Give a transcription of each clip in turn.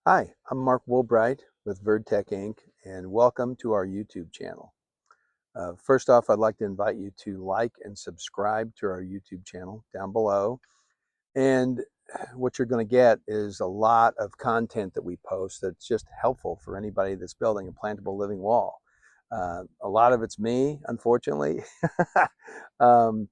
Hi, I'm Mark Woolbright with VerdTech Inc., and welcome to our YouTube channel. First off, I'd like to invite you to like and subscribe to our YouTube channel down below. And what you're going to get is a lot of content that we post that's just helpful for anybody that's building a plantable living wall. A lot of it's me, unfortunately, um,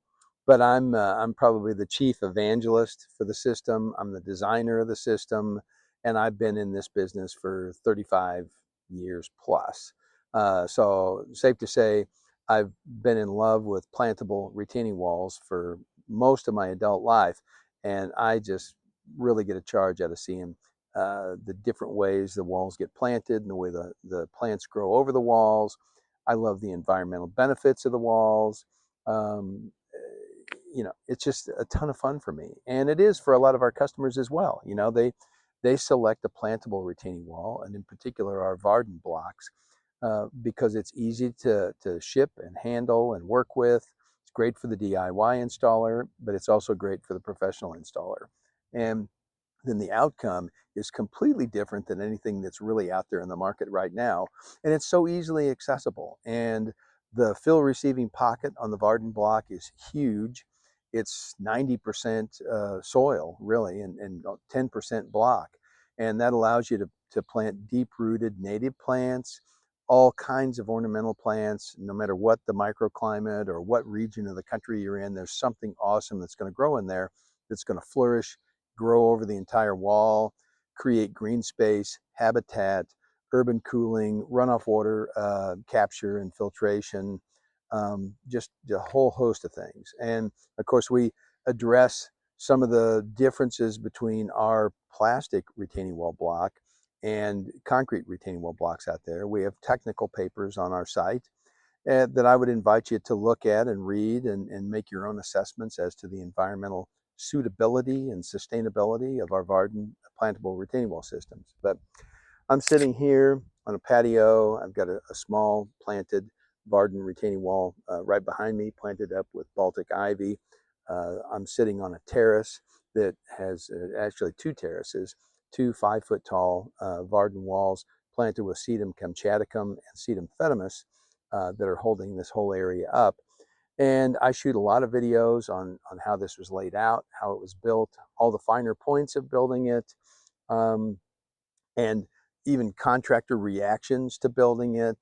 but I'm probably the chief evangelist for the system. I'm the designer of the system, and I've been in this business for 35 years plus. So safe to say, I've been in love with plantable retaining walls for most of my adult life, and I just really get a charge out of seeing the different ways the walls get planted and the way the plants grow over the walls. I love the environmental benefits of the walls. Um, it's just a ton of fun for me, and it is for a lot of our customers as well. They select a plantable retaining wall, and in particular our Varden blocks, because it's easy to ship and handle and work with. It's great for the DIY installer, but it's also great for the professional installer. And then the outcome is completely different than anything that's really out there in the market right now. And it's so easily accessible. And the fill receiving pocket on the Varden block is huge. It's 90% soil, really, and 10% block. And that allows you to plant deep rooted native plants, all kinds of ornamental plants, no matter what the microclimate or what region of the country you're in. There's something awesome that's going to grow in there that's going to flourish, grow over the entire wall, create green space, habitat, urban cooling, runoff water capture and filtration, just a whole host of things. And of course, we address some of the differences between our plastic retaining wall block and concrete retaining wall blocks out there. We have technical papers on our site that I would invite you to look at and read and make your own assessments as to the environmental suitability and sustainability of our Varden plantable retaining wall systems. But I'm sitting here on a patio. I've got a small planted Varden retaining wall right behind me, planted up with Baltic ivy. I'm sitting on a terrace that has actually two terraces, two 5-foot tall Varden walls planted with Sedum kamchaticum and Sedum fetimus that are holding this whole area up. And I shoot a lot of videos on how this was laid out, how it was built, all the finer points of building it, um, and even contractor reactions to building it.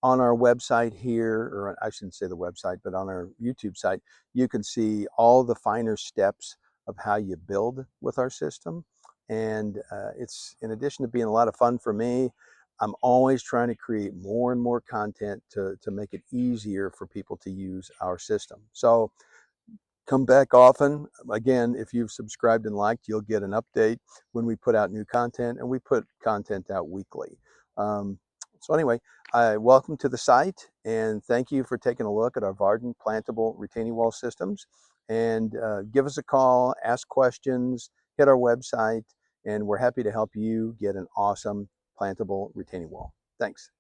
On our website here, or I shouldn't say the website, but on our YouTube site, you can see all the finer steps of how you build with our system. And it's, in addition to being a lot of fun for me, I'm always trying to create more and more content to make it easier for people to use our system. So come back often. Again, if you've subscribed and liked, you'll get an update when we put out new content, and we put content out weekly. Um, so anyway, welcome to the site, and thank you for taking a look at our Varden plantable retaining wall systems. And give us a call, ask questions, hit our website, and we're happy to help you get an awesome plantable retaining wall. Thanks.